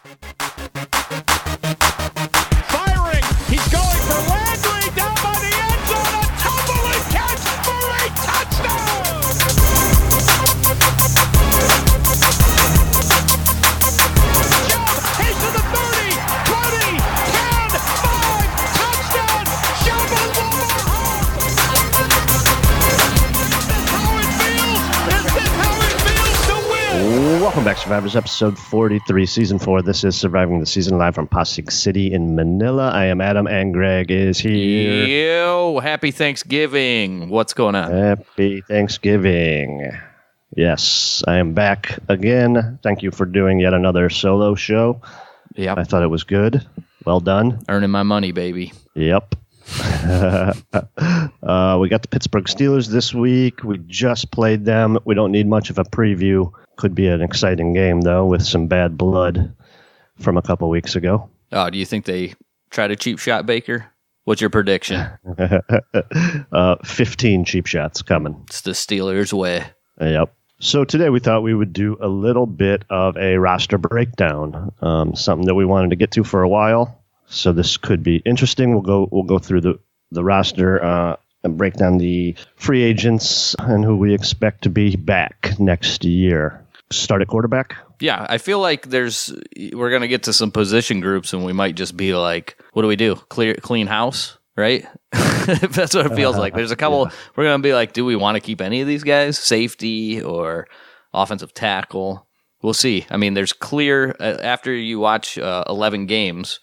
Firing. He's going for Landry down by the end zone. A tumbling catch for a touchdown. Jump. He's to the 30, 20, 10, 5. Touchdown. Is this how it feels to win? Welcome back, Survivors, episode 43, season 4. This is Surviving the Season live from Pasig City in Manila. I am Adam, and Greg is here. Yo, happy Thanksgiving. What's going on? Happy Thanksgiving. Yes, I am back again. Thank you for doing yet another solo show. Yep. I thought it was good. Well done. Earning my money, baby. Yep. We got the Pittsburgh Steelers this week. We just played them. We don't need much of a preview. Could be an exciting game, though, with some bad blood from a couple weeks ago. Oh, do you think they try to cheap shot Baker? What's your prediction? 15 cheap shots coming. It's the Steelers' way. Yep. So today we thought we would do a little bit of a roster breakdown, something that we wanted to get to for a while. So this could be interesting. We'll go through the roster and break down the free agents and who we expect to be back next year. Start at quarterback. Yeah, I feel like we're going to get to some position groups and we might just be like, what do we do? Clean house, right? That's what it feels like. There's a couple, we're going to be like, do we want to keep any of these guys? Safety or offensive tackle? We'll see. I mean, there's clear, after you watch 11 games,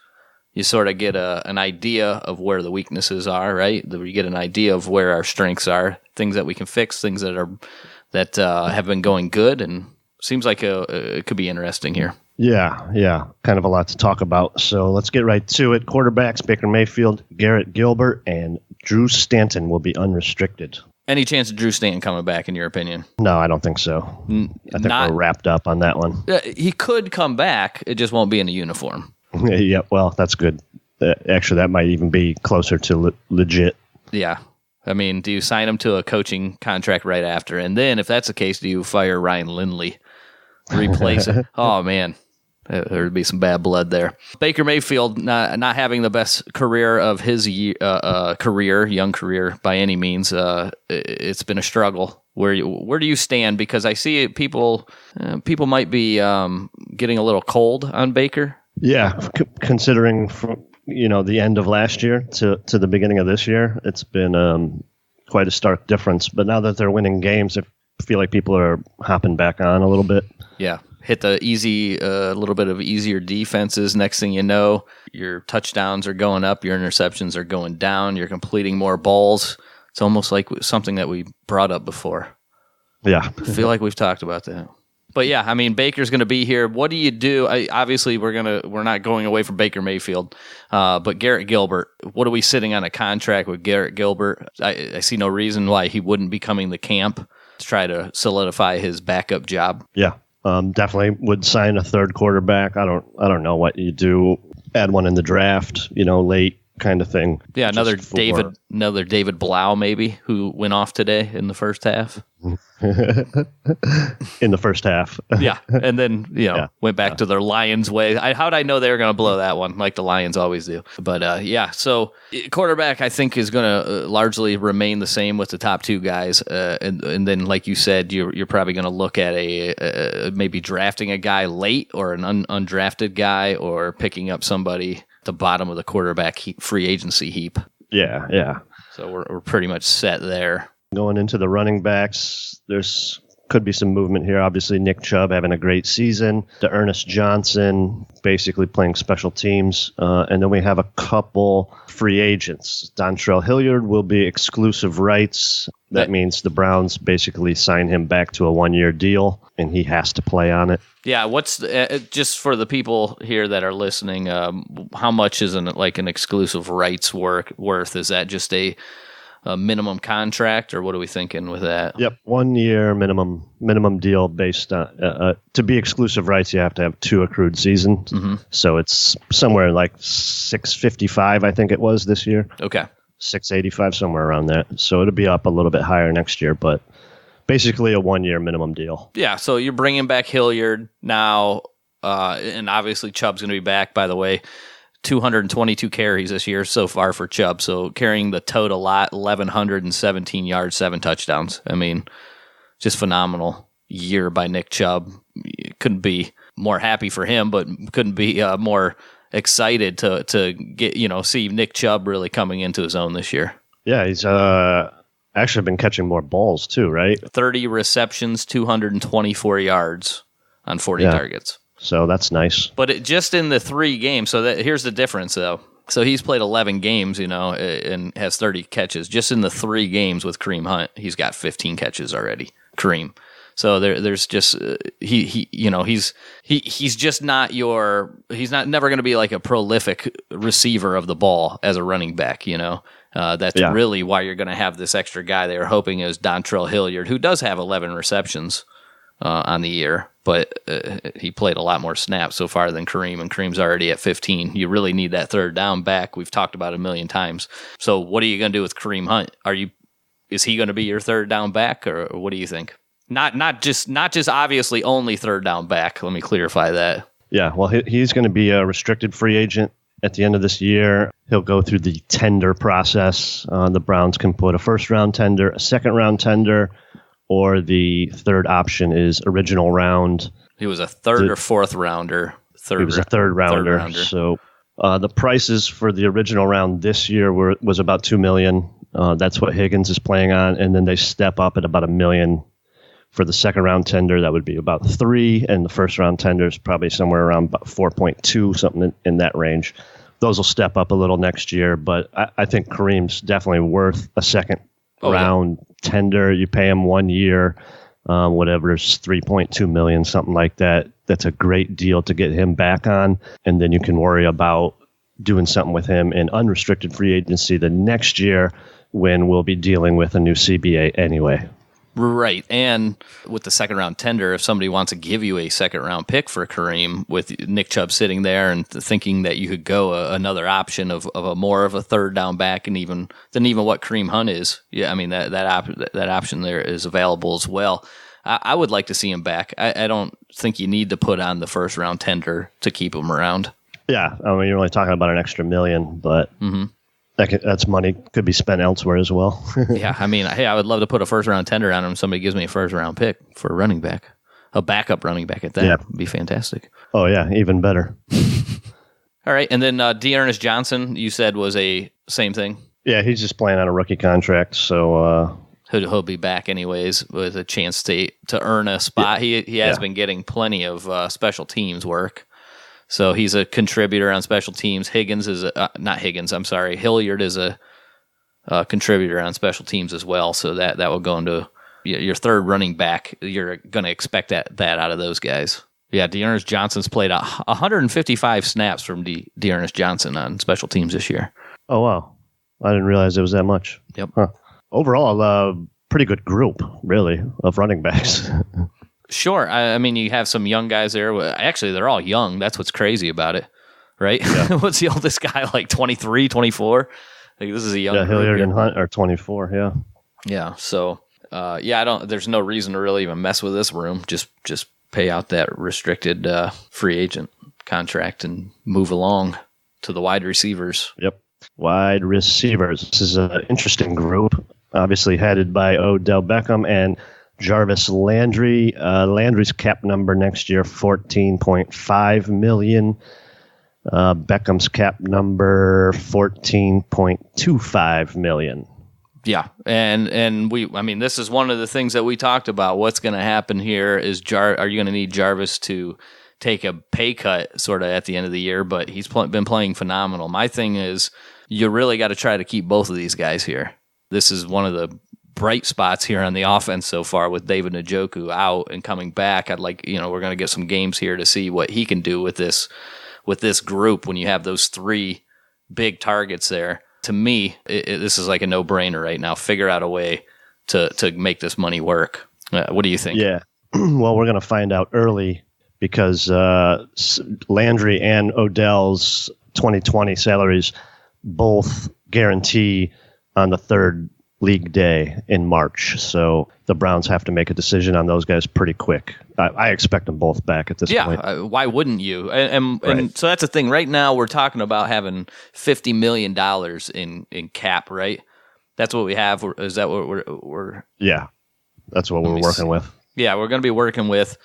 you sort of get an idea of where the weaknesses are, right? You get an idea of where our strengths are, things that we can fix, things that have been going good, and seems like it could be interesting here. Yeah, kind of a lot to talk about. So let's get right to it. Quarterbacks: Baker Mayfield, Garrett Gilbert, and Drew Stanton will be unrestricted. Any chance of Drew Stanton coming back, in your opinion? No, I don't think so. I think we're wrapped up on that one. He could come back. It just won't be in a uniform. Yeah, well, that's good. Actually, that might even be closer to legit. Yeah. I mean, do you sign him to a coaching contract right after? And then, if that's the case, do you fire Ryan Lindley? Replace it? Oh, man. There'd be some bad blood there. Baker Mayfield not having the best career of his young career by any means. It's been a struggle. Where do you stand? Because I see people might be getting a little cold on Baker. Yeah, considering from the end of last year to the beginning of this year, it's been quite a stark difference. But now that they're winning games, I feel like people are hopping back on a little bit. Yeah, hit the little bit of easier defenses. Next thing you know, your touchdowns are going up, your interceptions are going down, you're completing more balls. It's almost like something that we brought up before. Yeah, I feel like we've talked about that. But yeah, I mean, Baker's going to be here. What do you do? Obviously, we're not going away from Baker Mayfield, but Garrett Gilbert. What are we sitting on a contract with Garrett Gilbert? I see no reason why he wouldn't be coming to camp to try to solidify his backup job. Yeah, definitely would sign a third quarterback. I don't know what you do. Add one in the draft, late kind of thing. Yeah, another David Blau maybe, who went off today in the first half. In the first half. Yeah, and then went back to their Lions way. How'd I know they were going to blow that one like the Lions always do? But so quarterback I think is going to largely remain the same with the top two guys, and then like you said, you're probably going to look at maybe drafting a guy late or an undrafted guy, or picking up somebody at the bottom of the quarterback free agency heap. Yeah. So we're pretty much set there. Going into the running backs, could be some movement here. Obviously, Nick Chubb having a great season. Ernest Johnson basically playing special teams. And then we have a couple free agents. Dontrell Hilliard will be exclusive rights. That means the Browns basically sign him back to a 1-year deal, and he has to play on it. Yeah, what's just for the people here that are listening, how much is an exclusive rights worth? Is that just a minimum contract, or what are we thinking with that? Yep, 1 year minimum deal based on to be exclusive rights. You have to have 2 accrued seasons, so it's somewhere like $655, I think it was this year. Okay, $685, somewhere around that. So it'll be up a little bit higher next year, but basically a 1 year minimum deal. Yeah, so you're bringing back Hilliard now. And obviously Chubb's going to be back, by the way. 222 carries this year so far for Chubb. So carrying the total lot, 1,117 yards, 7 touchdowns. I mean, just phenomenal year by Nick Chubb. Couldn't be more happy for him, but couldn't be more excited to get, see Nick Chubb really coming into his own this year. Yeah, he's actually been catching more balls too, right? 30 receptions, 224 yards on 40 targets. So that's nice. But just in the 3 games, so here's the difference, though. So he's played 11 games, and has 30 catches. Just in the 3 games with Kareem Hunt, he's got 15 catches already. Kareem. So there's just he's just not he's never going to be like a prolific receiver of the ball as a running back. That's really why you're going to have this extra guy they were hoping is Dontrell Hilliard, who does have 11 receptions on the year, but he played a lot more snaps so far than Kareem, and Kareem's already at 15. You really need that third down back. We've talked about it a million times. So what are you going to do with Kareem Hunt? Is he going to be your third down back, or what do you think? Not just obviously only third down back. Let me clarify that. Yeah, well, he's going to be a restricted free agent at the end of this year. He'll go through the tender process. The Browns can put a first-round tender, a second-round tender, or the third option is original round. He was a third or fourth rounder. He was a third rounder. So the prices for the original round this year was about $2 million. That's what Higgins is playing on, and then they step up at about $1 million. For the second round tender, that would be about 3, and the first round tender is probably somewhere around about 4.2, something in that range. Those will step up a little next year, but I think Kareem's definitely worth a second round tender. You pay him 1 year, whatever is 3.2 million, something like that. That's a great deal to get him back on, and then you can worry about doing something with him in unrestricted free agency the next year when we'll be dealing with a new CBA anyway. Right, and with the second round tender, if somebody wants to give you a second round pick for Kareem, with Nick Chubb sitting there and thinking that you could go another option of a more of a third down back, and even what Kareem Hunt is, I mean that option there is available as well. I would like to see him back. I don't think you need to put on the first round tender to keep him around. Yeah, I mean you're only talking about an extra $1 million, but. Mm-hmm. That's money could be spent elsewhere as well. Yeah, I mean, hey, I would love to put a first-round tender on him. Somebody gives me a first-round pick for a running back, a backup running back at that. Yeah. Would be fantastic. Oh, yeah, even better. All right, and then D'Ernest Johnson, you said was a same thing? Yeah, he's just playing on a rookie contract, so... He'll be back anyways with a chance to earn a spot. Yeah. He has been getting plenty of special teams work. So he's a contributor on special teams. Hilliard is a contributor on special teams as well. So that will go into your third running back. You're going to expect that out of those guys. Yeah, D'Ernest Johnson's played 155 snaps from D'Ernest Johnson on special teams this year. Oh, wow. I didn't realize it was that much. Yep. Huh. Overall, pretty good group, really, of running backs. Sure. I mean, you have some young guys there. Actually, they're all young. That's what's crazy about it, right? Yeah. What's the oldest guy, like 23, 24? Like, this is a young group. Hilliard and Hunt are 24, yeah. Yeah, so, there's no reason to really even mess with this room. Just pay out that restricted free agent contract and move along to the wide receivers. Yep, wide receivers. This is an interesting group, obviously headed by Odell Beckham and Jarvis Landry. Landry's cap number next year, $14.5 million. Beckham's cap number, $14.25 million. Yeah, and this is one of the things that we talked about. What's going to happen here is, are you going to need Jarvis to take a pay cut sort of at the end of the year? But he's been playing phenomenal. My thing is, you really got to try to keep both of these guys here. This is one of the bright spots here on the offense so far with David Njoku out and coming back. I'd like, we're going to get some games here to see what he can do with this group when you have those 3 big targets there. To me, this is like a no-brainer right now. Figure out a way to make this money work. What do you think? Yeah. Well, we're going to find out early because Landry and Odell's 2020 salaries both guarantee on the third league day in March. So the Browns have to make a decision on those guys pretty quick. I expect them both back at this point. Yeah, why wouldn't you? And Right. so that's the thing. Right now, we're talking about having $50 million in cap, right? That's what we have. Is that what we're Yeah, that's what we're working with. Yeah, we're going to be working with,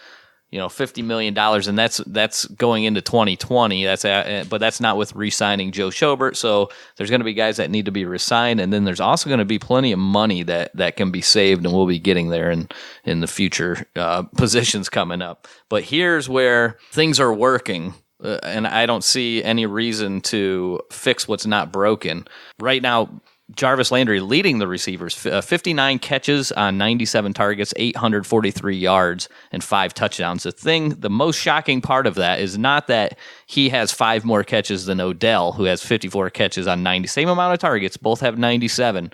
$50 million, and that's going into 2020. But that's not with re-signing Joe Schobert. So there's going to be guys that need to be re-signed, and then there's also going to be plenty of money that can be saved, and we'll be getting there in the future positions coming up. But here's where things are working. And I don't see any reason to fix what's not broken. Right now, Jarvis Landry leading the receivers, 59 catches on 97 targets, 843 yards, and 5 touchdowns. The most shocking part of that is not that he has 5 more catches than Odell, who has 54 catches on 90, same amount of targets, both have 97.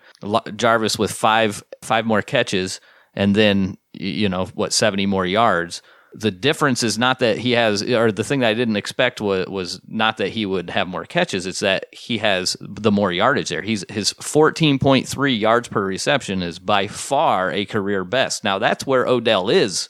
Jarvis with 5 more catches, and then 70 more yards. The difference is not that he has, or the thing that I didn't expect was not that he would have more catches. It's that he has the more yardage there. His 14.3 yards per reception is by far a career best. Now that's where Odell is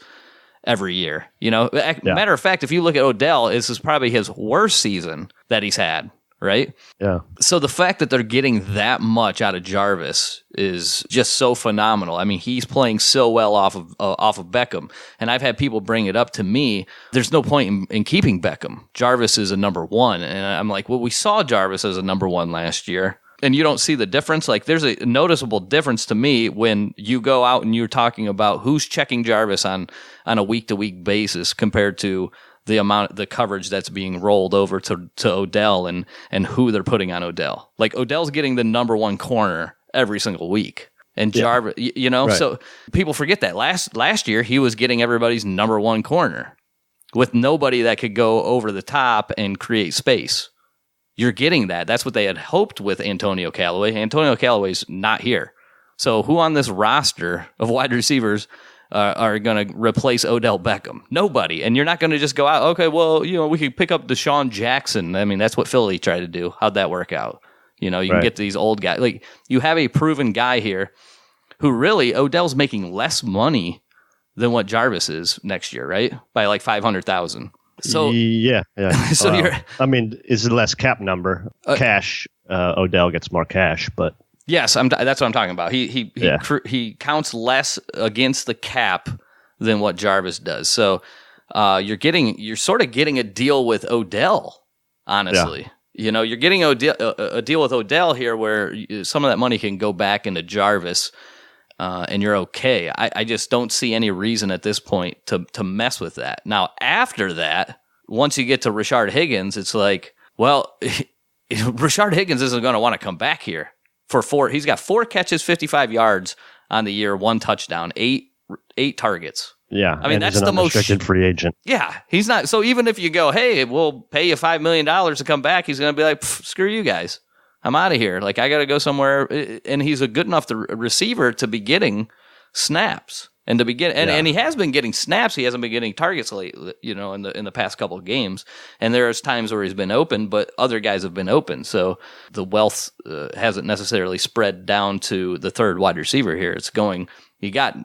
every year. Matter of fact, if you look at Odell, this is probably his worst season that he's had. Right? Yeah. So the fact that they're getting that much out of Jarvis is just so phenomenal. I mean, he's playing so well off of Beckham, and I've had people bring it up to me. There's no point in keeping Beckham. Jarvis is a number one, and I'm like, well, we saw Jarvis as a number one last year, and you don't see the difference. Like, there's a noticeable difference to me when you go out and you're talking about who's checking Jarvis on a week-to-week basis compared to the coverage that's being rolled over to Odell and who they're putting on Odell. Like, Odell's getting the number one corner every single week. And Jarvis, Right. So people forget that last year he was getting everybody's number one corner with nobody that could go over the top and create space. You're getting that. That's what they had hoped with Antonio Callaway. Antonio Callaway's not here. So who on this roster of wide receivers are going to replace Odell Beckham? Nobody. And you're not going to just go out, okay, well, we could pick up Deshaun Jackson. I mean, that's what Philly tried to do. How'd that work out? You can get these old guys. Like, you have a proven guy here who really, Odell's making less money than what Jarvis is next year, right? By like $500,000. So yeah. So you're, I mean, it's a less cap number. Cash, Odell gets more cash, but yes, that's what I'm talking about. He counts less against the cap than what Jarvis does. So you're sort of getting a deal with Odell, honestly. Yeah. You're getting a deal with Odell here where some of that money can go back into Jarvis, and you're okay. I just don't see any reason at this point to mess with that. Now, after that, once you get to Rashard Higgins, it's like, well, Rashard Higgins isn't going to want to come back here. He's got 4 catches, 55 yards on the year, 1 touchdown, 8 targets. Yeah, I mean, that's he's an the most unrestricted free agent. Yeah, he's not. So even if you go, hey, we'll pay you $5 million to come back, he's going to be like, screw you guys, I'm out of here. Like, I got to go somewhere. And he's a good enough receiver to be getting snaps and to be and he has been getting snaps. He hasn't been getting targets late, in the past couple of games. And there's times where he's been open, but other guys have been open. So the wealth hasn't necessarily spread down to the third wide receiver here. It's going.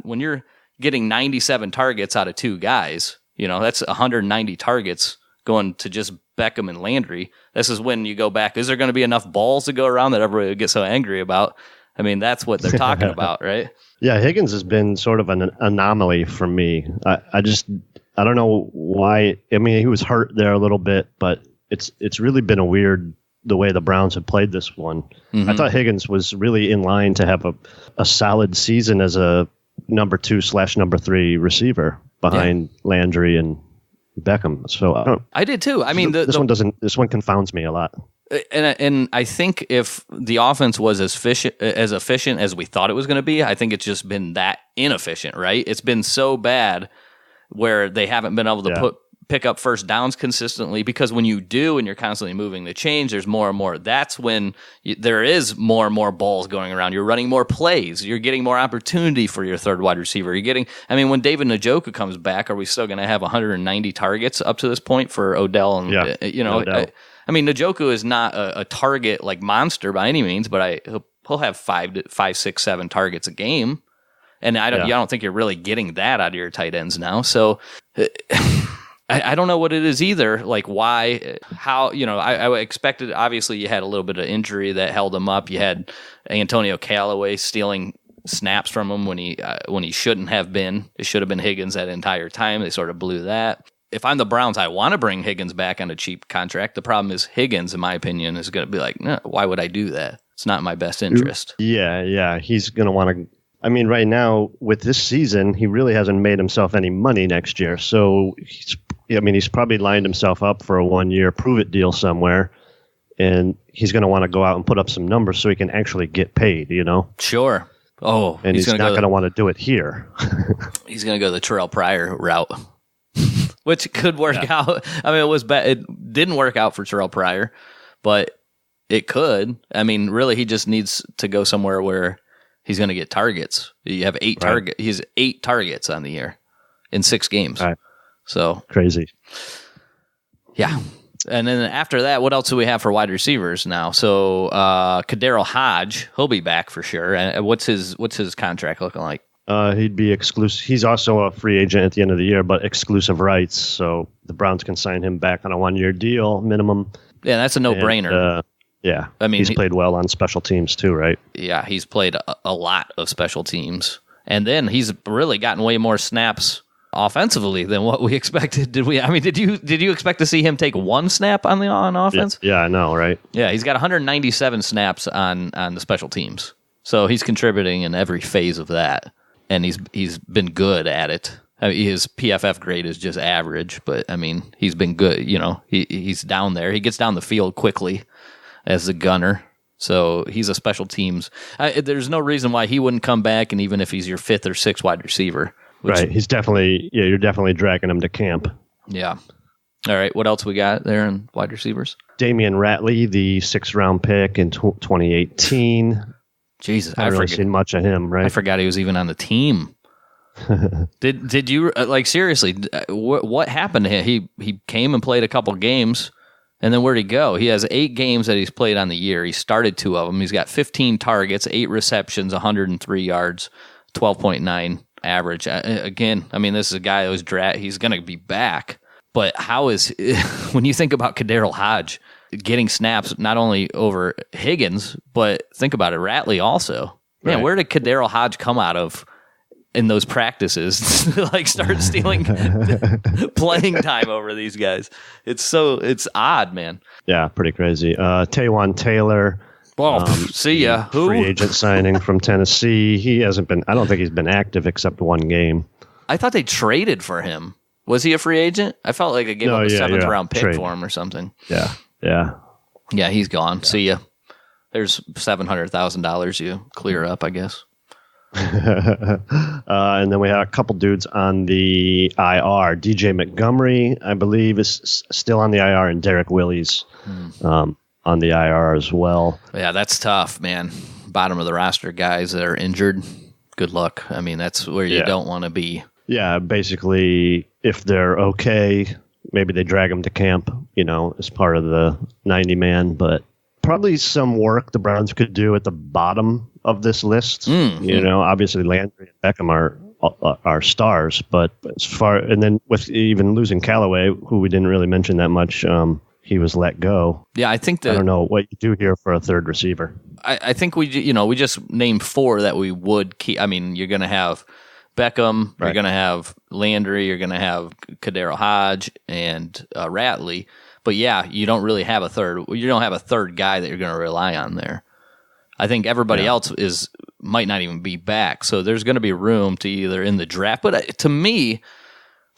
When you're getting 97 targets out of 2 guys, that's 190 targets going to just Beckham and Landry. This is when you go back. Is there going to be enough balls to go around that everybody would get so angry about? I mean, that's what they're talking about, right? Yeah, Higgins has been sort of an anomaly for me. I don't know why. I mean, he was hurt there a little bit, but it's really been a weird the way the Browns have played this one. Mm-hmm. I thought Higgins was really in line to have a solid season as a number 2/number 3 receiver behind Landry and Beckham. So I did too. I mean, this one confounds me a lot. And I think if the offense was as efficient as we thought it was going to be, I think it's just been that inefficient, right? It's been so bad where they haven't been able to pick up first downs consistently, because when you do and you're constantly moving the chains, there's more and more. That's when there is more and more balls going around. You're running more plays. You're getting more opportunity for your third wide receiver. When David Njoku comes back, are we still going to have 190 targets up to this point for Odell? And, no doubt. Njoku is not a target like monster by any means, but he'll have 5, 6, 7 targets a game. And I don't think you're really getting that out of your tight ends now. So I don't know what it is either. Like why, how, I expected, obviously you had a little bit of injury that held him up. You had Antonio Callaway stealing snaps from him when he shouldn't have been. It should have been Higgins that entire time. They sort of blew that. If I'm the Browns, I want to bring Higgins back on a cheap contract. The problem is Higgins, in my opinion, is going to be like, no, why would I do that? It's not in my best interest. Yeah. He's going to want to. I mean, right now with this season, he really hasn't made himself any money next year. So he's probably lined himself up for a 1-year prove-it deal somewhere, and he's going to want to go out and put up some numbers so he can actually get paid. Sure. Oh, and he's not going to want to do it here. He's going to go the Terrell Pryor route, which could work out. I mean, it didn't work out for Terrell Pryor, but it could. I mean, really, he just needs to go somewhere where he's going to get targets. You have 8 targets. He has 8 targets on the year in 6 games. Right. So crazy. Yeah. And then after that, what else do we have for wide receivers now? So Kadarius Hodge, he'll be back for sure. And what's his contract looking like? He'd be exclusive. He's also a free agent at the end of the year, but exclusive rights. So the Browns can sign him back on a 1-year deal minimum. Yeah, that's a no-brainer. Yeah. I mean, he's played well on special teams too, right? Yeah, he's played a lot of special teams. And then he's really gotten way more snaps offensively than what we expected. Did you expect to see him take 1 snap on offense? Yeah, I know, right? Yeah, he's got 197 snaps on the special teams. So he's contributing in every phase of that. And he's been good at it. I mean, his PFF grade is just average, but I mean, he's been good. He's down there. He gets down the field quickly as a gunner. So he's a special teams. There's no reason why he wouldn't come back, and even if he's your 5th or 6th wide receiver. Right. He's definitely, you're definitely dragging him to camp. Yeah. All right. What else we got there in wide receivers? Damian Ratley, the 6th-round pick in 2018. Jesus, I haven't really seen much of him, right? I forgot he was even on the team. Did you seriously? What happened to him? He came and played a couple games, and then where'd he go? He has 8 games that he's played on the year. He started 2 of them. He's got 15 targets, 8 receptions, 103 yards, 12.9 average. Again, I mean, this is a guy that was he's going to be back. But how is when you think about Kadarius Hodge getting snaps not only over Higgins, but think about it, Ratley also. Man, where did Kadarius Hodge come out of in those practices to like start stealing playing time over these guys? It's odd, man. Yeah, pretty crazy. Taywan Taylor. Well, see ya. Who? Free agent signing from Tennessee. He hasn't been. I don't think he's been active except 1 game. I thought they traded for him. Was he a free agent? I felt like they gave him a 7th round pick for him or something. Yeah. Yeah, he's gone. Yeah. See ya. There's $700,000 you clear up, I guess. And then we had a couple dudes on the IR. DJ Montgomery, I believe, is still on the IR, and Derek Willis on the IR as well. Yeah, that's tough, man. Bottom of the roster guys that are injured. Good luck. I mean, that's where you don't want to be. Yeah, basically, if they're okay, maybe they drag them to camp, as part of the 90-man. But probably some work the Browns could do at the bottom of this list. Obviously Landry and Beckham are stars, but and then with even losing Callaway, who we didn't really mention that much, he was let go. Yeah, I think I don't know what you do here for a 3rd receiver. I think we just named 4 that we would keep. I mean, you're going to have Beckham, you're going to have Landry, you're going to have Kadarius Hodge and Ratley. But yeah, you don't really have a 3rd. You don't have a 3rd guy that you're going to rely on there. I think everybody else might not even be back. So there's going to be room to either in the draft. But to me,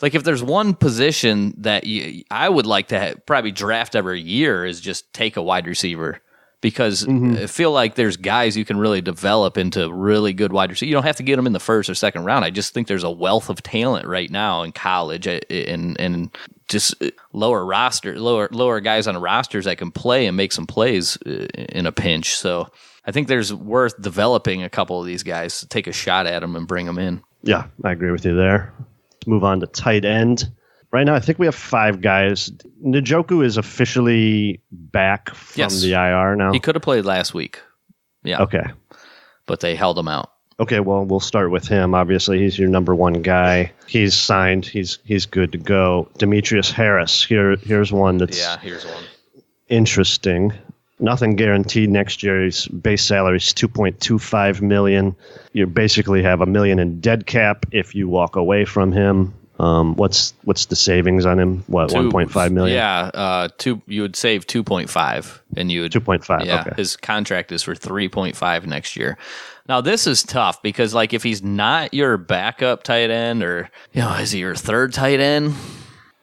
like if there's one position that I would like to probably draft every year is just take a wide receiver. Because I feel like there's guys you can really develop into really good wide receivers. You don't have to get them in the 1st or 2nd round. I just think there's a wealth of talent right now in college and just lower guys on rosters that can play and make some plays in a pinch. So I think there's worth developing a couple of these guys to take a shot at them and bring them in. Yeah, I agree with you there. Let's move on to tight end. Right now, I think we have 5 guys. Njoku is officially back from the IR now. He could have played last week. Yeah. Okay. But they held him out. Okay, well, we'll start with him. Obviously, he's your number one guy. He's signed. He's good to go. Demetrius Harris. Here's one that's here's one. interesting. Nothing guaranteed next year. His base salary is $2.25 million. You basically have $1 million in dead cap if you walk away from him. What's the savings on him? What, $1.5 million? Yeah, you would save 2.5, and you would 2.5. Yeah, okay. his contract is for 3.5 next year. Now this is tough because like if he's not your backup tight end, or is he your third tight end?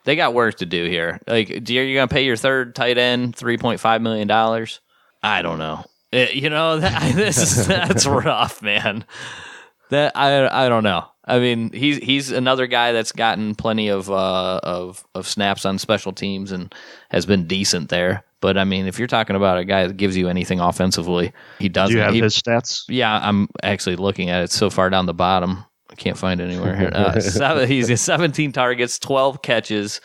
They got work to do here. Like, are you gonna pay your third tight end $3.5 million? I don't know. That's rough, man. That I don't know. I mean, he's another guy that's gotten plenty of snaps on special teams and has been decent there. But I mean, if you're talking about a guy that gives you anything offensively, he doesn't. Do you have his stats? Yeah, I'm actually looking at it so far down the bottom. I can't find it anywhere here. He's 17 targets, 12 catches,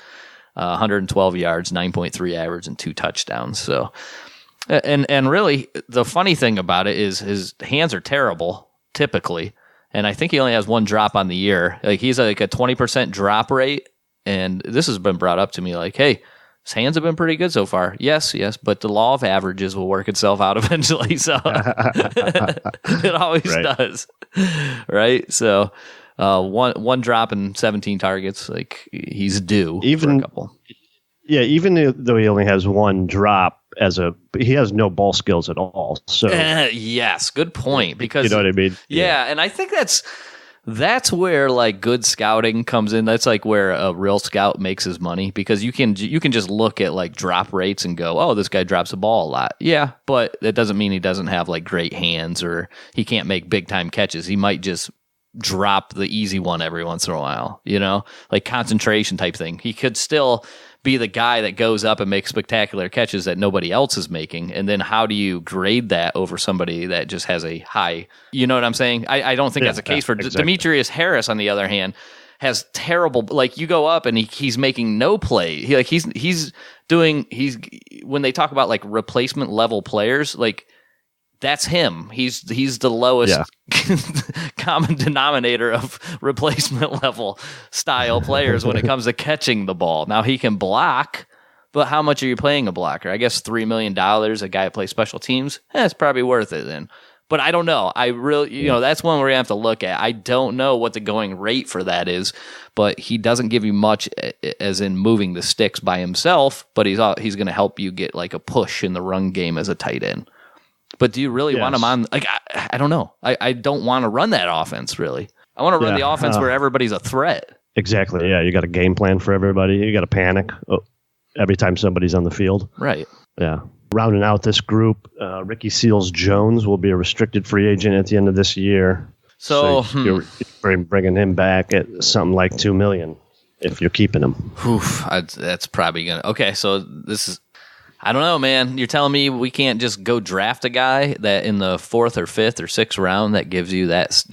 112 yards, 9.3 average, and 2 touchdowns. So, and really, the funny thing about it is his hands are terrible typically. And I think he only has 1 drop on the year. Like he's like a 20% drop rate. And this has been brought up to me like, hey, his hands have been pretty good so far. Yes, but the law of averages will work itself out eventually. So it always does. Right? So one drop and 17 targets, like he's due for a couple. Yeah, even though he only has 1 drop, he has no ball skills at all. So yes, good point. Because you know what I mean? Yeah, and I think that's where like good scouting comes in. That's like where a real scout makes his money, because you can just look at like drop rates and go, oh, this guy drops the ball a lot. Yeah, but that doesn't mean he doesn't have like great hands or he can't make big time catches. He might just drop the easy one every once in a while, like concentration type thing. He could still be the guy that goes up and makes spectacular catches that nobody else is making. And then how do you grade that over somebody that just has a high, you know what I'm saying? I don't think that's the case for exactly. Demetrius Harris, on the other hand, has terrible, like you go up and he's making no play. He's when they talk about like replacement level players, like that's him. He's the lowest common denominator of replacement level style players when it comes to catching the ball. Now he can block, but how much are you paying a blocker? I guess $3 million, a guy that plays special teams, it's probably worth it then. But I don't know. I really, that's one we're going to have to look at. I don't know what the going rate for that is, but he doesn't give you much as in moving the sticks by himself, but he's going to help you get like a push in the run game as a tight end. But do you really want him on? Like, I don't know. I don't want to run that offense, really. I want to run the offense where everybody's a threat. Exactly. Yeah, you got a game plan for everybody. You got to panic every time somebody's on the field. Right. Yeah. Rounding out this group, Ricky Seals-Jones will be a restricted free agent at the end of this year. So you're bringing him back at something like $2 million if you're keeping him. That's probably going to... Okay, so this is... I don't know, man. You're telling me we can't just go draft a guy that in the 4th or 5th or 6th round that gives you that,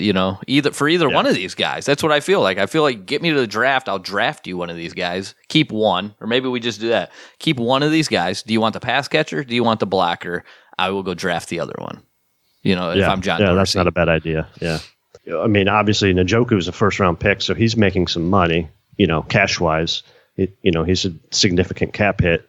either one of these guys. That's what I feel like. I feel like get me to the draft. I'll draft you one of these guys. Keep one, or maybe we just do that. Keep one of these guys. Do you want the pass catcher? Do you want the blocker? I will go draft the other one. If I'm John Dorsey. That's not a bad idea. Yeah. I mean, obviously, Njoku is a first-round pick, so he's making some money, cash-wise. He's a significant cap hit.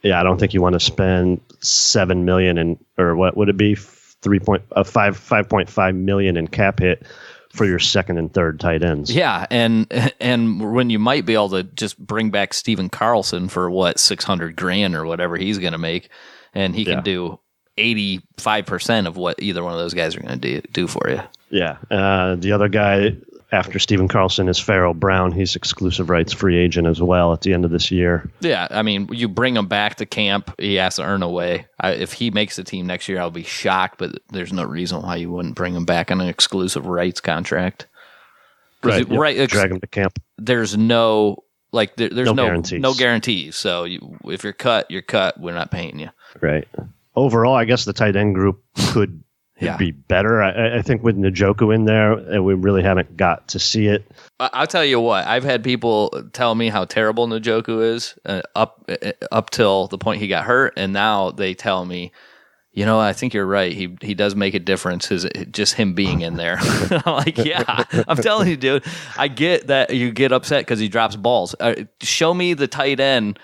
Yeah, I don't think you want to spend $7 million or what would it be, $5.5 million in cap hit for your second and third tight ends. Yeah, and when you might be able to just bring back Steven Carlson for $600,000 or whatever he's going to make, and he can do 85% of what either one of those guys are going to do for you. Yeah, the other guy after Steven Carlson is Pharaoh Brown. He's exclusive rights free agent as well at the end of this year. Yeah, I mean, you bring him back to camp, he has to earn a way. If he makes the team next year, I'll be shocked, but there's no reason why you wouldn't bring him back on an exclusive rights contract. Right, drag him to camp. There's no there's no guarantees. So if you're cut, you're cut. We're not paying you. Right. Overall, I guess the tight end group could be better. I think with Njoku in there, and we really haven't got to see it. I'll tell you what. I've had people tell me how terrible Njoku is up till the point he got hurt, and now they tell me I think you're right. He does make a difference. Just him being in there. I'm like, yeah, I'm telling you, dude. I get that you get upset because he drops balls. Show me the tight end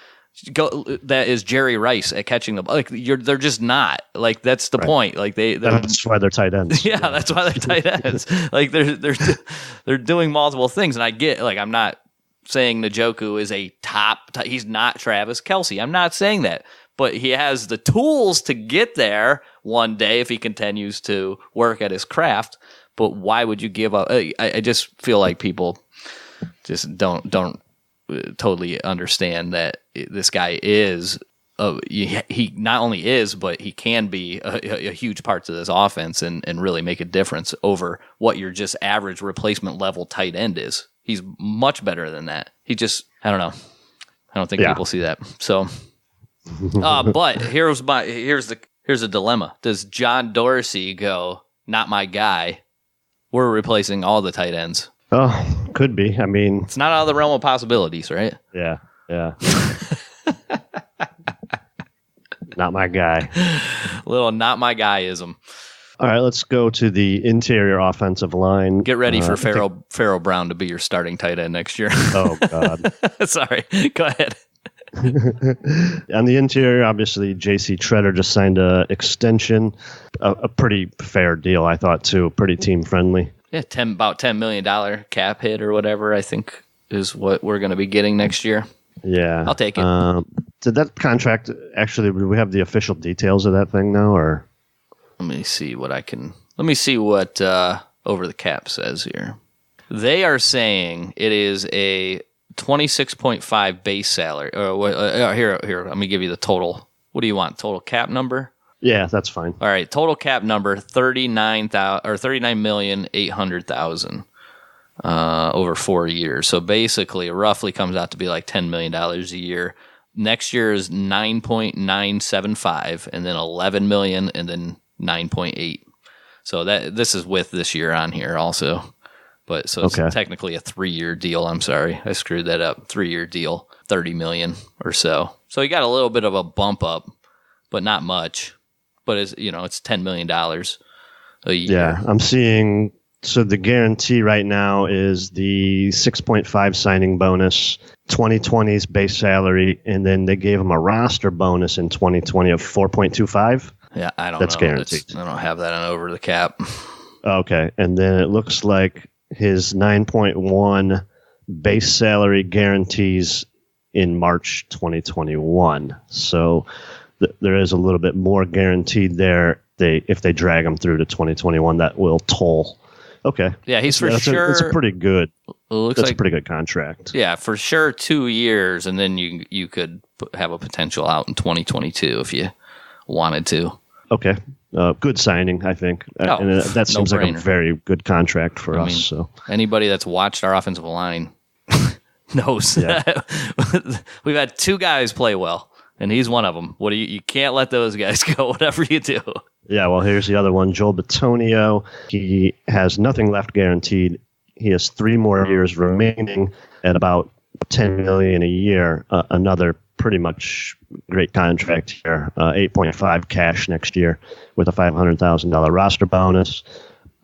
that is Jerry Rice at catching the ball. Like they're just not. Like that's the point. Like that's why they're tight ends. Yeah, that's why they're tight ends. Like they're doing multiple things, and I get like I'm not saying Njoku is a top. He's not Travis Kelce. I'm not saying that. But he has the tools to get there one day if he continues to work at his craft. But why would you give up? I just feel like people just don't totally understand that this guy is. He not only is, but he can be a huge part to this offense and really make a difference over what your just average replacement level tight end is. He's much better than that. I don't know. I don't think people see that. So. But here's a dilemma. Does John Dorsey go, not my guy? We're replacing all the tight ends. Oh, could be. I mean, it's not out of the realm of possibilities, right? Yeah. Not my guy. Little not my guyism. All right, let's go to the interior offensive line. Get ready for Pharaoh Brown to be your starting tight end next year. Oh, God. Sorry. Go ahead. On the interior, obviously, J.C. Treader just signed an extension, a pretty fair deal, I thought, too. Pretty team-friendly. Yeah, about $10 million cap hit or whatever, I think, is what we're going to be getting next year. Yeah. I'll take it. Did that contract, actually, do we have the official details of that thing now? Or Let me see what Over the Cap says here. They are saying it is a 26.5 base salary. Here, let me give you the total. What do you want? Total cap number? Yeah, that's fine. All right, total cap number $39,800,000 over 4 years. So basically, it roughly comes out to be like $10 million a year. Next year is 9.975, and then 11 million, and then 9.8. So this is with this year on here also. But so it's technically a 3-year deal. I'm sorry, I screwed that up. 3-year deal, $30 million or so. So you got a little bit of a bump up, but not much. But it's $10 million a year. Yeah, I'm seeing. So the guarantee right now is the 6.5 signing bonus, 2020's base salary, and then they gave him a roster bonus in 2020 of 4.25. Yeah, I don't know. That's guaranteed. I don't have that on Over the Cap. Okay, and then it looks like his 9.1 base salary guarantees in March 2021. So there is a little bit more guaranteed there. If they drag him through to 2021, that will toll. Okay. Yeah, he's for sure. It's a pretty good. Looks that's like a pretty good contract. Yeah, for sure 2 years, and then you could have a potential out in 2022 if you wanted to. Okay. Good signing, I think. And that seems like a very good contract for us. So anybody that's watched our offensive line knows that we've had 2 guys play well, and he's one of them. You can't let those guys go, whatever you do. Yeah, well, here's the other one. Joel Bitonio. He has nothing left guaranteed. He has 3 more years remaining at about $10 million a year. Another pretty much great contract here. 8.5 cash next year with a $500,000 roster bonus.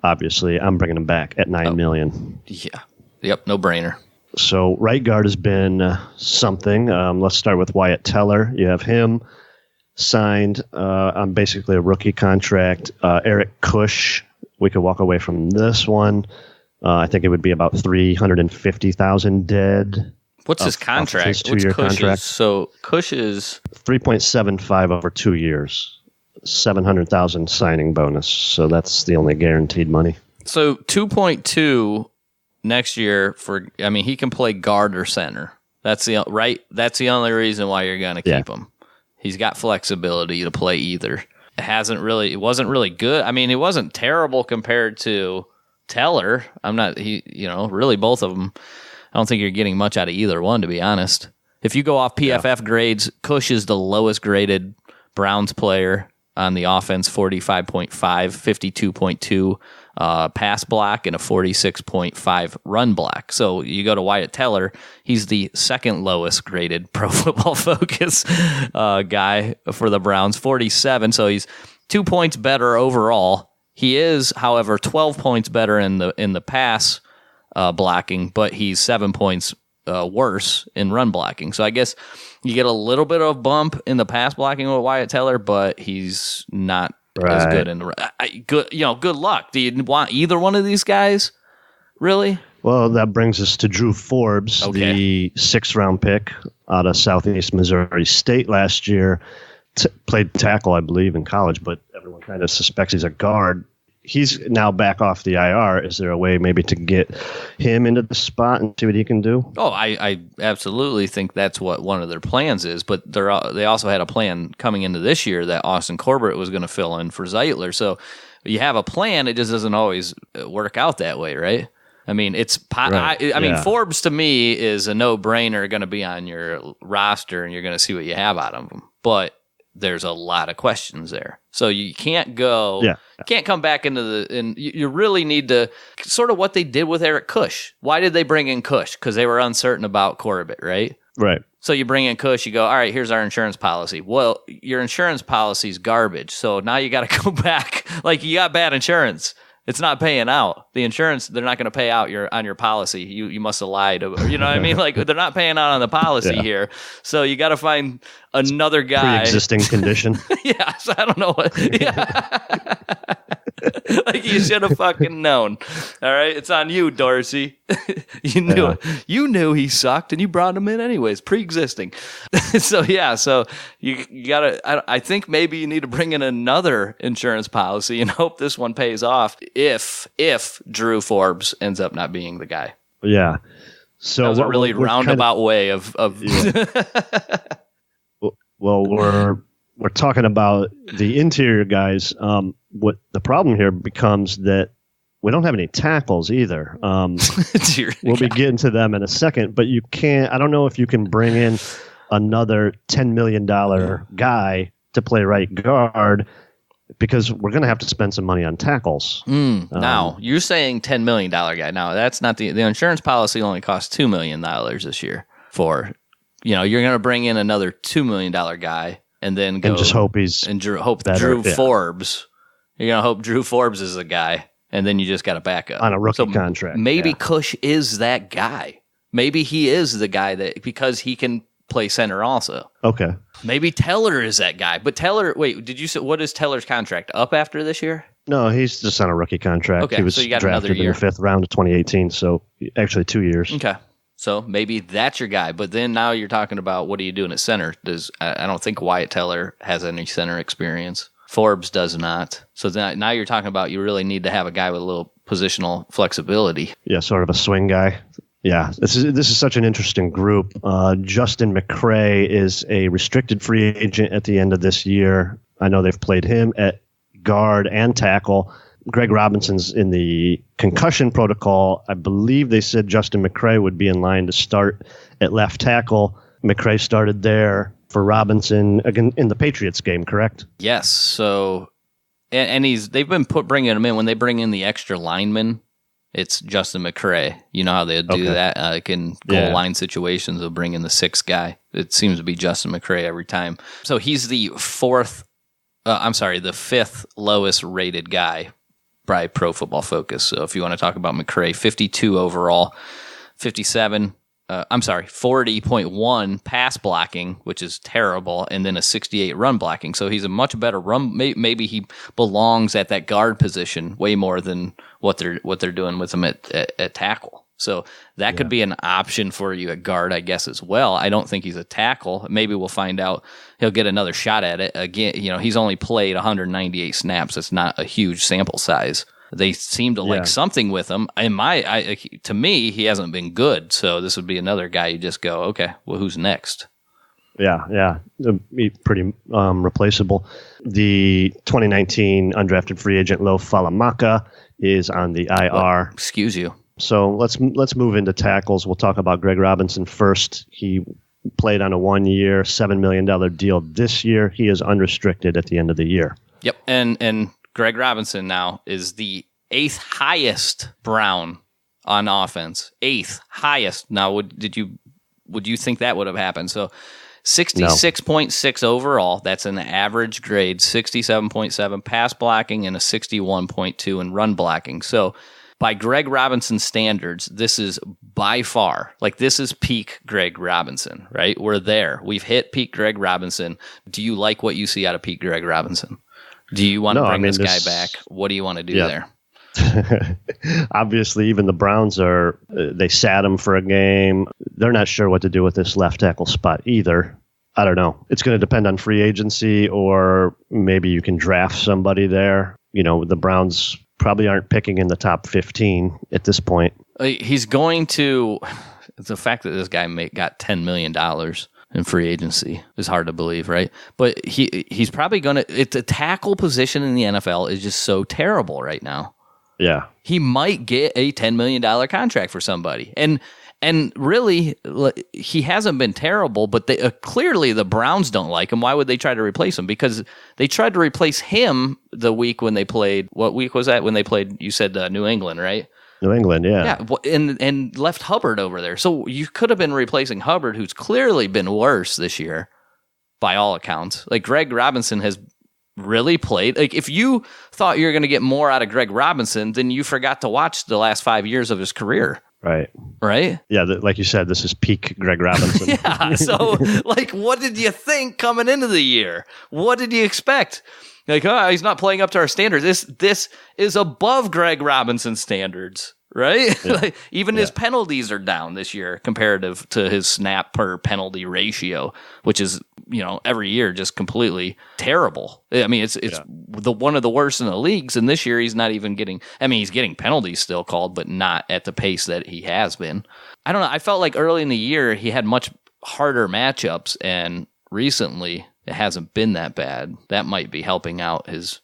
Obviously, I'm bringing him back at $9 million. Yeah. Yep. No brainer. So right guard has been something. Let's start with Wyatt Teller. You have him signed on basically a rookie contract. Eric Kush, we could walk away from this one. I think it would be about $350,000 dead. What's his contract? What's Kush's contract? So Kush is 3.75 over 2 years, $700,000 signing bonus. So that's the only guaranteed money. So 2.2 next year he can play guard or center. That's the only reason why you're going to keep him. He's got flexibility to play either. It wasn't really good. I mean, it wasn't terrible compared to Teller. Really both of them. I don't think you're getting much out of either one, to be honest. If you go off PFF grades, Kush is the lowest graded Browns player on the offense, 45.5, 52.2 pass block, and a 46.5 run block. So you go to Wyatt Teller, he's the second lowest graded Pro Football Focus guy for the Browns, 47. So he's 2 points better overall. He is, however, 12 points better in the pass blocking, but he's 7 points worse in run blocking. So I guess you get a little bit of bump in the pass blocking with Wyatt Teller, but he's not as good in the good luck. Do you want either one of these guys? Really? Well, that brings us to Drew Forbes, the 6th-round pick out of Southeast Missouri State last year. Played tackle, I believe, in college, but everyone kind of suspects he's a guard. He's now back off the IR. Is there a way maybe to get him into the spot and see what he can do? Oh, I absolutely think that's what one of their plans is. But they also had a plan coming into this year that Austin Corbett was going to fill in for Zeitler. So you have a plan. It just doesn't always work out that way, right? I mean, I mean, Forbes to me is a no-brainer, going to be on your roster, and you're going to see what you have out of him. But there's a lot of questions there. So you can't go, can't come back and you really need to, sort of what they did with Eric Kush. Why did they bring in Kush? Because they were uncertain about Corbett, right? Right. So you bring in Kush, you go, all right, here's our insurance policy. Well, your insurance policy is garbage. So now you got to go back. Like, you got bad insurance. It's not paying out. The insurance, they're not going to pay out on your policy. You must have lied. You know what I mean? Like, they're not paying out on the policy here. So you got to find another guy. Pre-existing condition. Yeah. So I don't know what. Yeah. Like, you should have fucking known. All right. It's on you, Dorsey. You knew it. You knew he sucked and you brought him in anyways. Pre-existing. So you got to, I think maybe you need to bring in another insurance policy and hope this one pays off if Drew Forbes ends up not being the guy. Yeah. So that was a really roundabout way of Well, we're talking about the interior guys. What the problem here becomes that we don't have any tackles either. We'll be getting to them in a second, but you can't. I don't know if you can bring in another $10 million guy to play right guard, because we're going to have to spend some money on tackles. Now, you're saying $10 million guy. Now, that's not the insurance policy only costs $2 million this year for, you're going to bring in another $2 million guy and then go. And just hope Drew Forbes. You're going to hope Drew Forbes is the guy, and then you just got to back up. On a rookie contract. Maybe Kush is that guy. Maybe he is the guy because he can play center also. Okay. Maybe Teller is that guy. But Teller, wait, did you say, what is Teller's contract? Up after this year? No, he's just on a rookie contract. Okay, he was so you got drafted another year. in the 5th round of 2018, so actually 2 years. Okay. So maybe that's your guy. But then now you're talking about, what are you doing at center? I don't think Wyatt Teller has any center experience. Forbes does not. So now you're talking about, you really need to have a guy with a little positional flexibility. Yeah, sort of a swing guy. Yeah, this is such an interesting group. Justin McCray is a restricted free agent at the end of this year. I know they've played him at guard and tackle. Greg Robinson's in the concussion protocol. I believe they said Justin McCray would be in line to start at left tackle. McCray started there for Robinson again in the Patriots game, correct? Yes. So, and they've been bringing him in when they bring in the extra lineman. It's Justin McCray. You know how they do that? In goal line situations, they'll bring in the 6th guy. It seems to be Justin McCray every time. So he's the 5th lowest rated guy by Pro Football Focus. So if you want to talk about McCray, 52 overall, 40.1 pass blocking, which is terrible, and then a 68 run blocking. So he's a much better run. Maybe he belongs at that guard position way more than what they're doing with him at tackle. So that could be an option for you at guard, I guess, as well. I don't think he's a tackle. Maybe we'll find out. He'll get another shot at it again. He's only played 198 snaps. It's not a huge sample size. They seem to like something with him. To me, he hasn't been good. So this would be another guy you just go, okay, well, who's next? Yeah. Pretty replaceable. The 2019 undrafted free agent Lo Falamaka is on the IR. Well, excuse you. So let's move into tackles. We'll talk about Greg Robinson first. He played on a 1-year, $7 million deal this year. He is unrestricted at the end of the year. Yep, and Greg Robinson now is the 8th highest Brown on offense. 8th highest. Now, would you think that would have happened? So 66.6 overall. That's an average grade, 67.7 pass blocking, and a 61.2 in run blocking. So by Greg Robinson standards, this is by far, like this is peak Greg Robinson, right? We're there. We've hit peak Greg Robinson. Do you like what you see out of peak Greg Robinson? Do you want to bring this guy back? What do you want to do there? Obviously, even the Browns they sat him for a game. They're not sure what to do with this left tackle spot either. I don't know. It's going to depend on free agency, or maybe you can draft somebody there. The Browns probably aren't picking in the top 15 at this point. He's going to. The fact that this guy got $10 million in free agency is hard to believe, right? But he's probably going to. It's a tackle position in the NFL is just so terrible right now. Yeah. He might get a $10 million contract for somebody. And really, he hasn't been terrible, but clearly the Browns don't like him. Why would they try to replace him? Because they tried to replace him the week when they played. What week was that when they played? You said New England, right? New England, yeah. Yeah, and left Hubbard over there. So you could have been replacing Hubbard, who's clearly been worse this year by all accounts. Like Greg Robinson has really played. Like if you thought you were going to get more out of Greg Robinson, then you forgot to watch the last 5 years of his career. Right? Yeah, like you said, this is peak Greg Robinson. Yeah, so what did you think coming into the year? What did you expect? Like, he's not playing up to our standards. This is above Greg Robinson's standards, right? Yeah. Even his penalties are down this year comparative to his snap per penalty ratio, which is, every year just completely terrible. I mean, it's one of the worst in the leagues, and this year he's not even getting. I mean, he's getting penalties still called, but not at the pace that he has been. I don't know. I felt like early in the year he had much harder matchups, and recently it hasn't been that bad. That might be helping out his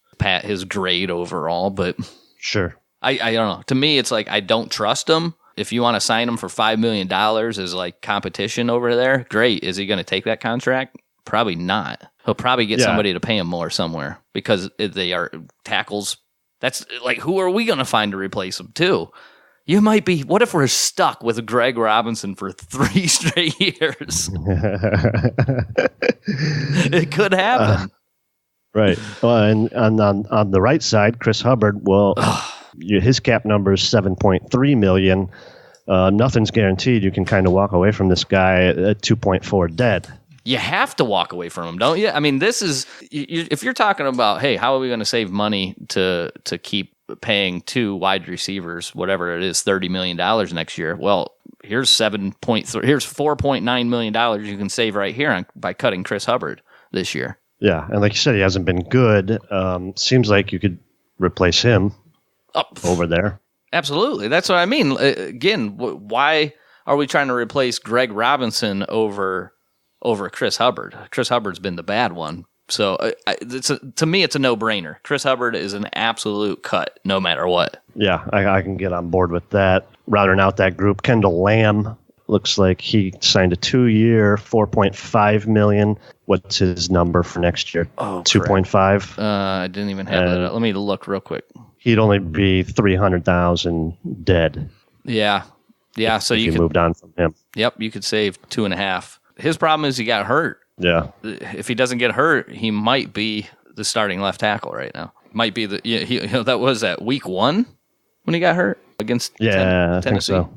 grade overall, but sure. I don't know. To me, it's like I don't trust him. If you want to sign him for $5 million as like competition over there, great. Is he going to take that contract? Probably not. He'll probably get somebody to pay him more somewhere because they are tackles. That's like, who are we going to find to replace him too? You might be. What if we're stuck with Greg Robinson for 3 straight years? It could happen. Right. Well, and on the right side, Chris Hubbard, his cap number is $7.3 million. Nothing's guaranteed. You can kind of walk away from this guy at 2.4 dead. You have to walk away from him, don't you? I mean, this is if you're talking about, hey, how are we going to save money to keep paying 2 wide receivers, whatever it is, $30 million next year? Well, here's $4.9 million you can save right here by cutting Chris Hubbard this year. Yeah, and like you said, he hasn't been good. Seems like you could replace him over there. Absolutely, that's what I mean. Again, why are we trying to replace Greg Robinson over Chris Hubbard? Chris Hubbard's been the bad one. So to me, it's a no-brainer. Chris Hubbard is an absolute cut, no matter what. Yeah, I can get on board with that. Rounding out that group, Kendall Lamb looks like he signed a 2-year, $4.5 million. What's his number for next year? 2.5. I didn't even have that. Let me look real quick. He'd only be 300,000 dead. Yeah. So you could moved on from him. Yep, you could save 2.5. His problem is he got hurt. Yeah. If he doesn't get hurt, he might be the starting left tackle right now. Might be that was at week 1 when he got hurt against Tennessee. I think so.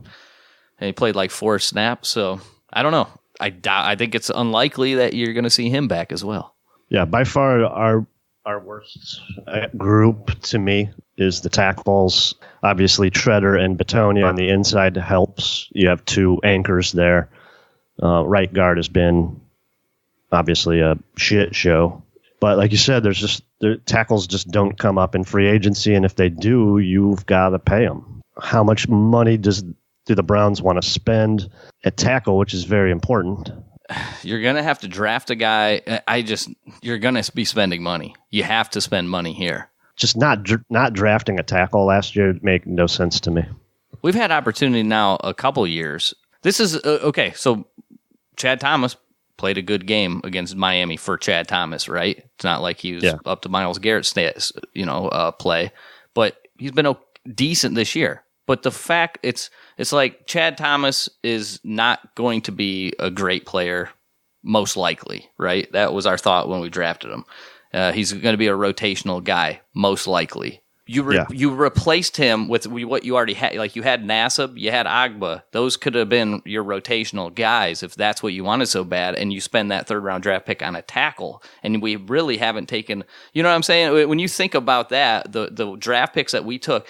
And he played like 4 snaps, so I don't know. I think it's unlikely that you're going to see him back as well. Yeah, by far our worst group to me is the tackles. Obviously, Treader and Batonia on the inside helps. You have 2 anchors there. Right guard has been obviously a shit show. But like you said, the tackles just don't come up in free agency, and if they do, you've got to pay them. How much money do the Browns want to spend at tackle, which is very important? You're going to have to draft a guy. You're going to be spending money. You have to spend money here. Just not drafting a tackle last year made no sense to me. We've had opportunity now a couple years. This is okay. So Chad Thomas played a good game against Miami for Chad Thomas, right? It's not like he was up to Myles Garrett's play, but he's been decent this year. But the fact it's like Chad Thomas is not going to be a great player most likely, right? That was our thought when we drafted him. He's going to be a rotational guy, most likely. You replaced him with what you already had. Like, you had Nassib, you had Agba. Those could have been your rotational guys if that's what you wanted so bad, and you spend that third-round draft pick on a tackle. And we really haven't taken – you know what I'm saying? When you think about that, the draft picks that we took,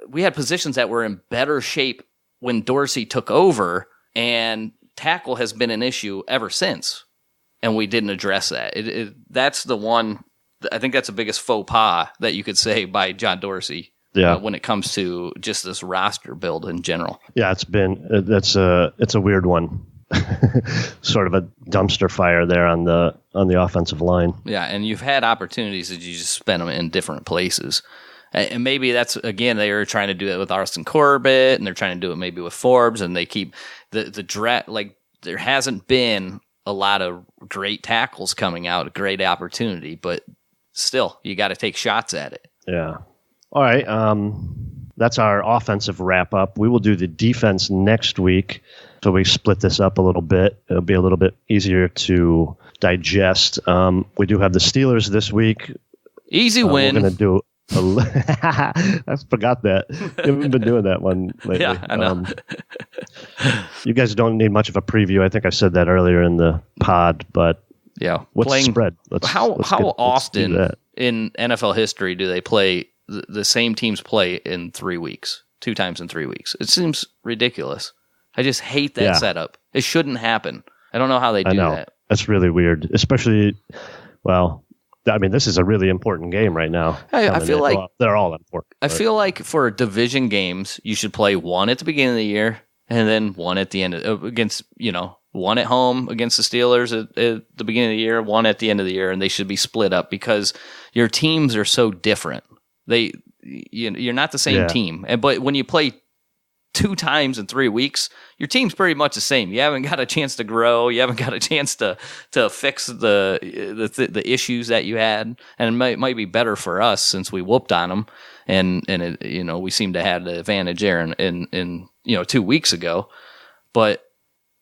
we had positions that were in better shape when Dorsey took over, and tackle has been an issue ever since, and we didn't address that. That's the one – I think that's the biggest faux pas that you could say by John Dorsey when it comes to just this roster build in general. Yeah, it's a weird one. Sort of a dumpster fire there on the offensive line. Yeah, and you've had opportunities that you just spent them in different places. And maybe that's, again, they were trying to do it with Austin Corbett, and they're trying to do it maybe with Forbes, and they keep the draft, like, there hasn't been a lot of great tackles coming out, a great opportunity, but still, you got to take shots at it. Yeah. All right. That's our offensive wrap up. We will do the defense next week. So we split this up a little bit. It'll be a little bit easier to digest. We do have the Steelers this week. Easy win. We're going to do I forgot that. You haven't been doing that one lately. Yeah, I know. You guys don't need much of a preview. I think I said that earlier in the pod, but yeah, what's the spread? How often in NFL history do they play the same teams play in 3 weeks, 2 times in 3 weeks? It seems ridiculous. I just hate that setup. It shouldn't happen. I don't know how they do that. That's really weird, especially, well, I mean, this is a really important game right now. I feel like they're all important. I feel like for division games, you should play one at the beginning of the year and then one at the end against, one at home against the Steelers at the beginning of the year, one at the end of the year, and they should be split up because your teams are so different. You're not the same team. But when you play 2 times in 3 weeks, your team's pretty much the same. You haven't got a chance to grow. You haven't got a chance to fix the issues that you had, and it might be better for us since we whooped on them, and we seem to have the advantage there in 2 weeks ago, but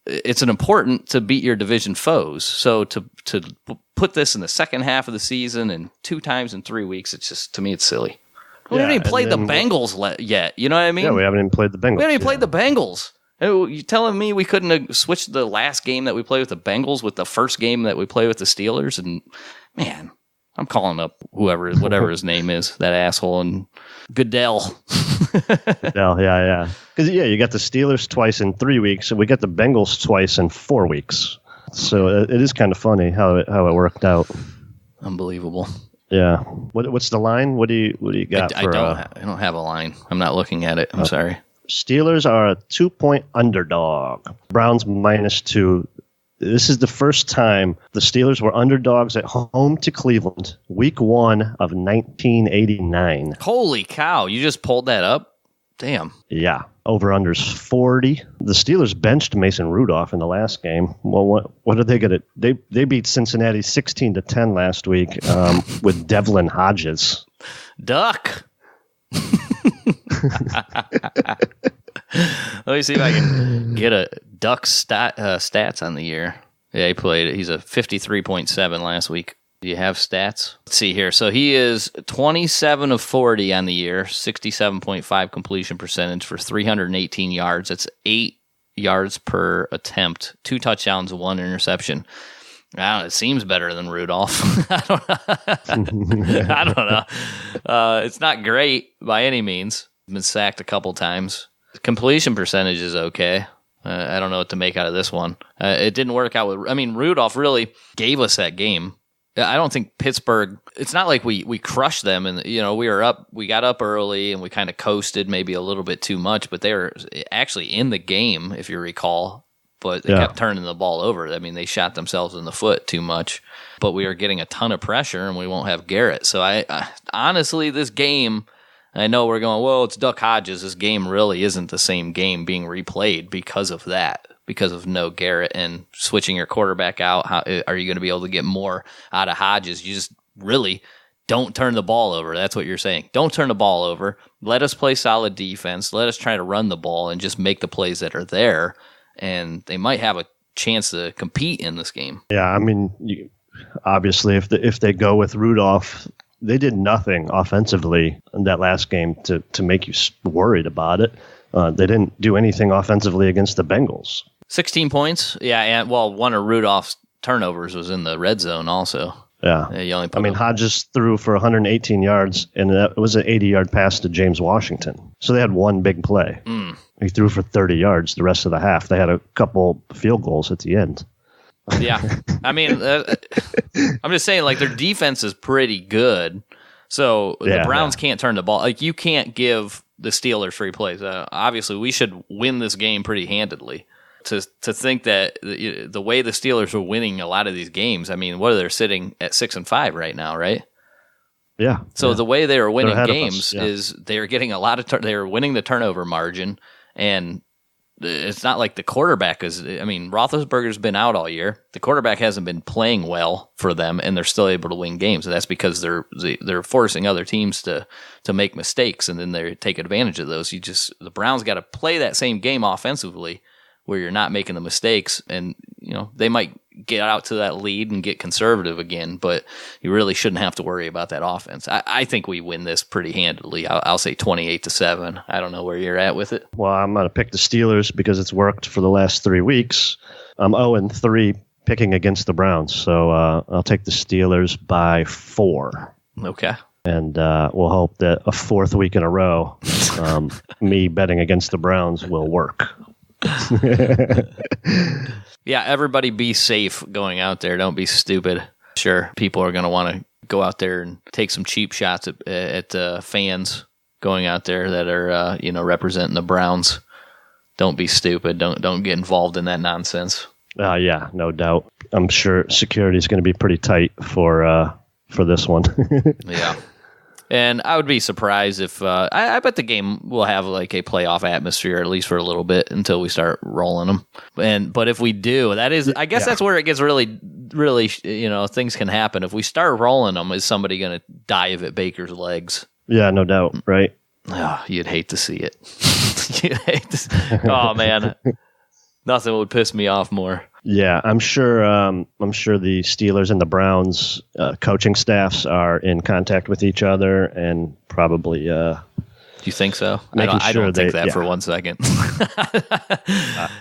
it's important to beat your division foes. So to put this in the second half of the season and 2 times in 3 weeks, it's just, to me, it's silly. We haven't even played the Bengals yet. You know what I mean? Yeah, we haven't even played the Bengals. We haven't even played the Bengals. You telling me we couldn't have switched the last game that we played with the Bengals with the first game that we play with the Steelers? And man, I'm calling up whatever his name is, that asshole, and Goodell. Goodell, yeah. Because you got the Steelers twice in 3 weeks, and we got the Bengals twice in 4 weeks. So it is kind of funny how it worked out. Unbelievable. Yeah. What's the line? What do you got? I don't have a line. I'm not looking at it. I'm sorry. Steelers are a 2-point underdog. Browns -2. This is the first time the Steelers were underdogs at home to Cleveland, week 1 of 1989. Holy cow. You just pulled that up? Damn. Yeah. Over-unders 40. The Steelers benched Mason Rudolph in the last game. Well, what are they going to... They beat Cincinnati 16-10 last week with Devlin Hodges. Duck. Let me see if I can get a Duck stats on the year. Yeah, he played it. He's a 53.7 last week. Do you have stats? Let's see here. So he is 27 of 40 on the year, 67.5 completion percentage for 318 yards. That's 8 yards per attempt, 2 touchdowns, 1 interception. I don't know, it seems better than Rudolph. I don't know. It's not great by any means. Been sacked a couple times. Completion percentage is okay. I don't know what to make out of this one. It didn't work out Rudolph really gave us that game. I don't think Pittsburgh, it's not like we crushed them and we got up early and we kind of coasted maybe a little bit too much, but they were actually in the game, if you recall, but they kept turning the ball over. I mean, they shot themselves in the foot too much, but we are getting a ton of pressure and we won't have Garrett. So I honestly, this game, I know we're going, well, it's Duck Hodges. This game really isn't the same game being replayed because of that. Because of no Garrett and switching your quarterback out. How are you going to be able to get more out of Hodges? You just really don't turn the ball over. That's what you're saying. Don't turn the ball over. Let us play solid defense. Let us try to run the ball and just make the plays that are there. And they might have a chance to compete in this game. Yeah, I mean, obviously, if they go with Rudolph, they did nothing offensively in that last game to make you worried about it. They didn't do anything offensively against the Bengals. 16 points. Yeah, and one of Rudolph's turnovers was in the red zone also. Yeah. You only Hodges threw for 118 yards, and it was an 80-yard pass to James Washington. So they had one big play. He threw for 30 yards the rest of the half. They had a couple field goals at the end. Yeah. I mean, I'm just saying, like, their defense is pretty good. So the Browns can't turn the ball. Like, you can't give the Steelers free plays. Obviously, we should win this game pretty handedly. To think that the way the Steelers are winning a lot of these games, I mean, what are they sitting at 6-5 right now, right? Yeah. So the way they are winning games is they are getting a lot of they are winning the turnover margin, and it's not like the quarterback is. I mean, Roethlisberger's been out all year. The quarterback hasn't been playing well for them, and they're still able to win games. And that's because they're forcing other teams to make mistakes, and then they take advantage of those. The Browns got to play that same game offensively, where you're not making the mistakes, and they might get out to that lead and get conservative again, but you really shouldn't have to worry about that offense. I think we win this pretty handily. I'll say 28-7. I don't know where you're at with it. Well, I'm going to pick the Steelers because it's worked for the last 3 weeks. I'm 0-3 picking against the Browns, so I'll take the Steelers by 4. Okay. And we'll hope that a 4th week in a row, me betting against the Browns will work. Yeah, everybody be safe going out there. Don't be stupid. Sure, people are going to want to go out there and take some cheap shots at fans going out there that are representing the Browns. Don't be stupid. Don't get involved in that nonsense. Yeah, no doubt. I'm sure security is going to be pretty tight for this one. Yeah. And I would be surprised if I bet the game will have like a playoff atmosphere, at least for a little bit, until we start rolling them. But if we do, that's where it gets really, really, things can happen. If we start rolling them, is somebody going to dive at Baker's legs? Yeah, no doubt, right? Oh, you'd hate to see it. Oh man, nothing would piss me off more. Yeah, I'm sure the Steelers and the Browns coaching staffs are in contact with each other and probably. Do you think so? I don't think that for 1 second.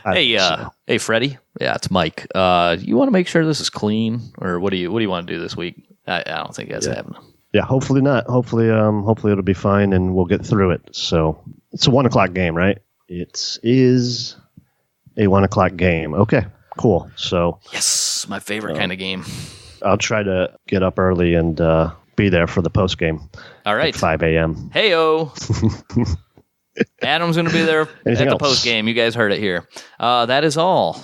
Hey, Freddie. Yeah, it's Mike. You want to make sure this is clean, or what do you want to do this week? I don't think that's happening. Yeah, hopefully not. Hopefully it'll be fine and we'll get through it. So it's a 1:00 game, right? It is a 1:00 game. Okay. Cool. So yes, my favorite kind of game. I'll try to get up early and be there for the post game. All right, at 5 a.m. Heyo. Adam's going to be there at the post game. You guys heard it here. That is all.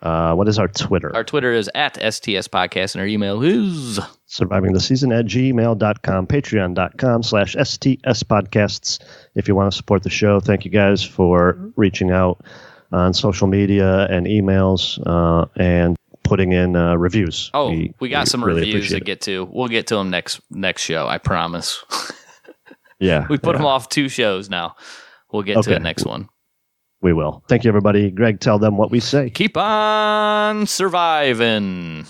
What is our Twitter? Our Twitter is at STS Podcast, and our email is survivingtheseason@gmail.com, patreon.com/STS Podcasts. If you want to support the show, thank you guys for reaching out on social media and emails and putting in reviews. Oh, we got some really reviews to get to. We'll get to them next show, I promise. Yeah. We put them off 2 shows now. We'll get to the next one. We will. Thank you, everybody. Greg, tell them what we say. Keep on surviving.